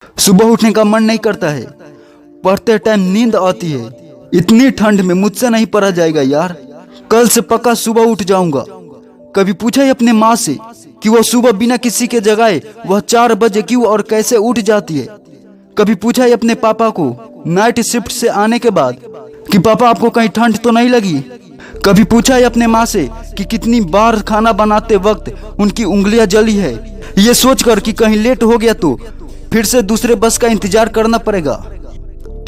सुबह उठने का मन नहीं करता है, पढ़ते टाइम नींद आती है। इतनी ठंड में मुझसे नहीं पढ़ा जाएगा यार। कल से पक्का सुबह उठ जाऊंगा। कभी पूछा है अपने माँ से कि वो सुबह बिना किसी के जगाए वह 4 बजे क्यों और कैसे उठ जाती है। कभी पूछा है अपने पापा को नाइट शिफ्ट से आने के बाद कि पापा आपको कहीं ठंड तो नहीं लगी। कभी पूछा है अपने माँ से कि कितनी बार खाना बनाते वक्त उनकी उंगलियां जली है, ये सोचकर कि कहीं लेट हो गया तो फिर से दूसरे बस का इंतजार करना पड़ेगा।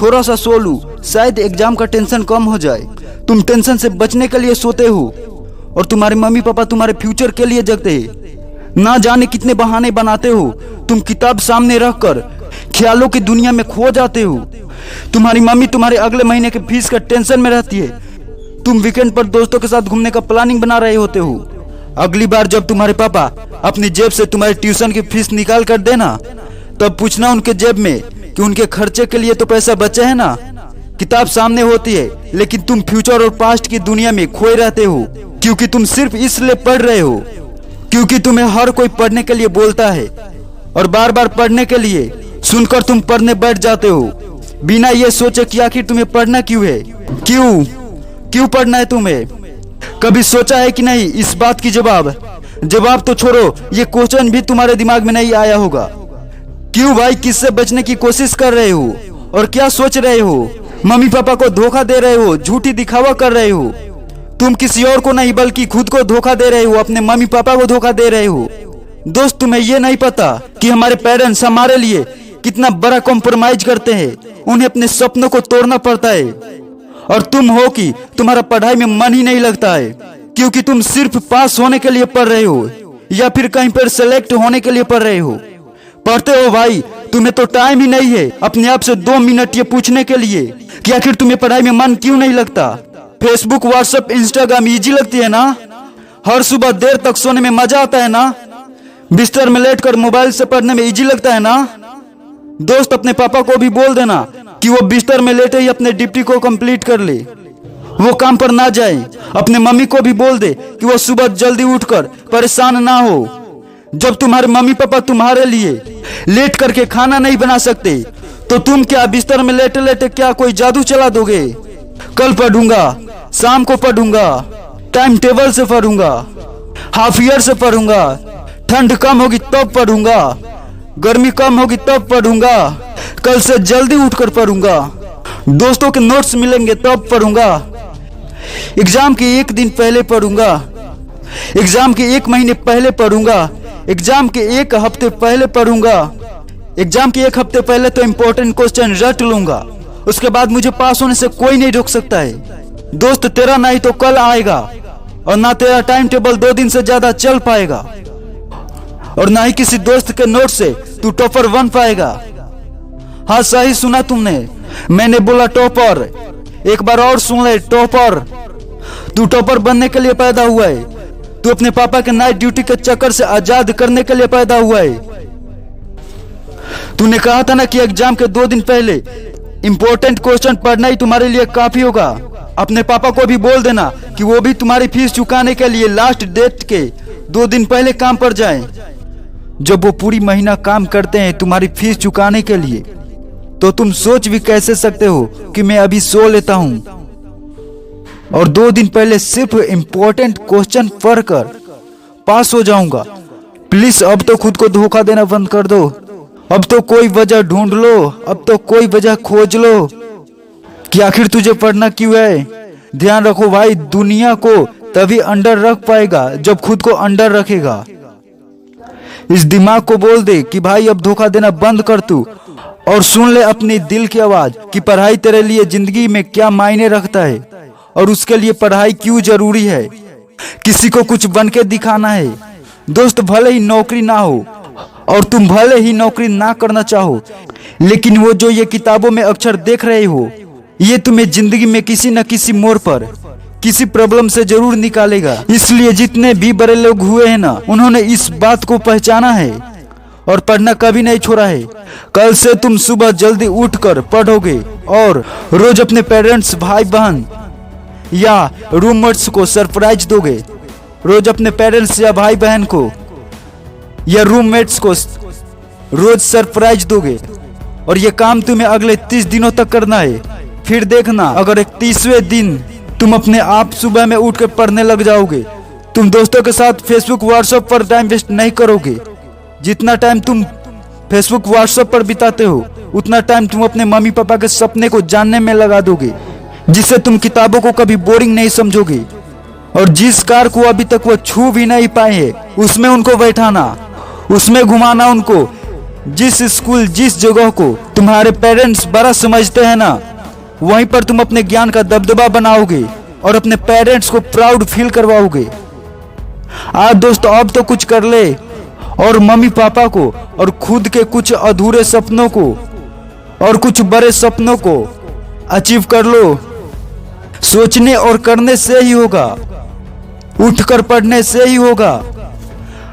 थोड़ा सा सो लूं, शायद एग्जाम का टेंशन कम हो जाए। तुम टेंशन से बचने के लिए सोते हो और तुम्हारे मम्मी पापा तुम्हारे फ्यूचर के लिए जगते हैं। ना जाने कितने बहाने बनाते हो। तुम किताब सामने रखकर ख्यालों की दुनिया में खो जाते हो। तुम्हारी मम्मी तुम्हारे अगले महीने के फीस का टेंशन में रहती है। तुम वीकेंड पर दोस्तों के साथ घूमने का प्लानिंग बना रहे होते हो। अगली बार जब तुम्हारे पापा अपनी जेब से तुम्हारे ट्यूशन की फीस निकाल कर देना, तब पूछना उनके जेब में कि उनके खर्चे के लिए तो पैसा बचे है ना। किताब सामने होती है लेकिन तुम फ्यूचर और पास्ट की दुनिया में खोए रहते हो, क्योंकि तुम सिर्फ इसलिए पढ़ रहे हो क्योंकि तुम्हें हर कोई पढ़ने के लिए बोलता है और बार बार पढ़ने के लिए सुनकर तुम पढ़ने बैठ जाते हो बिना ये सोचे कि आखिर तुम्हें पढ़ना क्यों है। क्यों पढ़ना है तुम्हें? कभी सोचा है कि नहीं इस बात की जवाब तो छोड़ो, ये क्वेश्चन भी तुम्हारे दिमाग में नहीं आया होगा। क्यों भाई, किससे बचने की कोशिश कर रहे हो और क्या सोच रहे हो? मम्मी पापा को धोखा दे रहे हो, झूठी दिखावा कर रहे हो। तुम किसी और को नहीं बल्कि खुद को धोखा दे रहे हो, अपने मम्मी पापा को धोखा दे रहे हो। दोस्त, तुम्हें ये नहीं पता कि हमारे पेरेंट्स हमारे लिए कितना बड़ा कॉम्प्रोमाइज करते हैं। उन्हें अपने सपनों को तोड़ना पड़ता है और तुम हो कि तुम्हारा पढ़ाई में मन ही नहीं लगता है क्योंकि तुम सिर्फ पास होने के लिए पढ़ रहे हो या फिर कहीं पर सेलेक्ट होने के लिए पढ़ रहे हो। पढ़ते हो भाई, तुम्हें तो टाइम ही नहीं है अपने आप से 2 मिनट ये पूछने के लिए कि आखिर तुम्हें पढ़ाई में मन क्यों नहीं लगता। फेसबुक, व्हाट्सएप, इंस्टाग्राम इजी लगती है ना? हर सुबह देर तक सोने में मजा आता है ना? बिस्तर में लेटकर मोबाइल से पढ़ने में इजी लगता है ना? दोस्त, अपने पापा को भी बोल देना कि वो बिस्तर में लेटे ही अपने ड्यूटी को कंप्लीट कर ले, वो काम पर ना जाए। अपने मम्मी को भी बोल दे कि वो सुबह जल्दी उठकर परेशान ना हो। जब तुम्हारे मम्मी पापा तुम्हारे लिए लेट करके खाना नहीं बना सकते तो तुम क्या बिस्तर में लेटे लेटे क्या कोई जादू चला दोगे? कल पढ़ूंगा, शाम को पढ़ूंगा, टाइम टेबल से पढ़ूंगा, हाफ ईयर से पढ़ूंगा, ठंड कम होगी तब पढ़ूंगा, गर्मी कम होगी तब पढ़ूंगा, कल से जल्दी उठकर पढ़ूंगा, दोस्तों के नोट्स मिलेंगे तब पढ़ूंगा, एग्जाम के 1 दिन पहले पढ़ूंगा, एग्जाम के 1 महीने पहले पढ़ूंगा, एग्जाम के 1 हफ्ते पहले पढ़ूंगा, एग्जाम के 1 हफ्ते पहले तो इम्पोर्टेंट क्वेश्चन रट लूंगा। उसके बाद मुझे पास होने से कोई नहीं रोक सकता है। दोस्त, तेरा नहीं तो कल आएगा और ना तेरा टाइम टेबल 2 दिन से ज्यादा चल पाएगा और ना ही किसी दोस्त के नोट से तू टॉपर बन पाएगा। हाँ, सही सुना तुमने, मैंने बोला टॉपर। एक बार और सुन ले, टॉपर। तू टॉपर बनने के लिए पैदा हुआ है। तू अपने पापा के नाइट ड्यूटी के चक्कर से आजाद करने के लिए पैदा हुआ है। तूने कहा था ना कि एग्जाम के 2 दिन पहले इंपॉर्टेंट क्वेश्चन पढ़ना ही तुम्हारे लिए काफी होगा। अपने पापा को भी बोल देना कि वो भी तुम्हारी फीस चुकाने के लिए लास्ट डेट के 2 दिन पहले काम पर जाएं। जब वो पूरी महीना काम करते हैं तुम्हारी फीस चुकाने के लिए, तो तुम सोच भी कैसे सकते हो कि मैं अभी सो लेता हूं और 2 दिन पहले सिर्फ इम्पोर्टेंट क्वेश्चन पढ़कर पास हो जाऊंगा। प्लीज अब तो खुद को धोखा देना बंद कर दो। अब तो कोई वजह ढूंढ लो, अब तो कोई वजह खोज लो कि आखिर तुझे पढ़ना क्यों है। ध्यान रखो भाई, दुनिया को तभी अंडर रख पाएगा जब खुद को अंडर रखेगा। इस दिमाग को बोल दे कि भाई अब धोखा देना बंद कर तू और सुन ले अपनी दिल की आवाज कि पढ़ाई तेरे लिए जिंदगी में क्या मायने रखता है और उसके लिए पढ़ाई क्यों जरूरी है। किसी को कुछ बन के दिखाना है। दोस्त, भले ही नौकरी ना हो और तुम भले ही नौकरी ना करना चाहो, लेकिन वो जो ये किताबों में अक्षर देख रहे हो, ये तुम्हें जिंदगी में किसी न किसी मोड़ पर किसी प्रॉब्लम से जरूर निकालेगा। इसलिए जितने भी बड़े लोग हुए हैं ना, उन्होंने इस बात को पहचाना है और पढ़ना कभी नहीं छोड़ा है। कल से तुम सुबह जल्दी उठकर पढ़ोगे और रोज अपने पेरेंट्स, भाई बहन या रूममेट्स को सरप्राइज दोगे। रोज अपने पेरेंट्स या भाई बहन को या रूममेट्स को रोज सरप्राइज दोगे। और ये काम तुम्हें अगले 30 दिनों तक करना है। फिर देखना, अगर 31वें दिन तुम अपने आप सुबह में उठ कर पढ़ने लग जाओगे, तुम दोस्तों के साथ फेसबुक व्हाट्सएप पर टाइम वेस्ट नहीं करोगे। जितना टाइम तुम फेसबुक व्हाट्सएप पर बिताते हो, उतना टाइम तुम अपने मम्मी पापा के सपने को जानने में लगा दोगे, जिससे तुम किताबों को कभी बोरिंग नहीं समझोगे। और जिस कार को अभी तक वो छू भी नहीं पाए हैं, उसमें उनको बैठाना, उसमें घुमाना उनको। जिस स्कूल, जिस जगह को तुम्हारे पेरेंट्स बड़ा समझते हैं ना, वहीं पर तुम अपने ज्ञान का दबदबा बनाओगे और अपने पेरेंट्स को प्राउड फील करवाओगे। आज दोस्तों अब तो कुछ कर ले और मम्मी पापा को और खुद के कुछ अधूरे सपनों को और कुछ बड़े सपनों को अचीव कर लो। सोचने और करने से ही होगा, उठकर पढ़ने से ही होगा।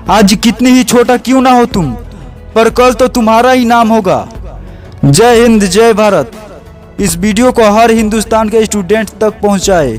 आज कितनी ही छोटा क्यों ना हो तुम, पर कल तो तुम्हारा ही नाम होगा। जय हिंद, जय भारत। इस वीडियो को हर हिंदुस्तान के स्टूडेंट तक पहुंचाए।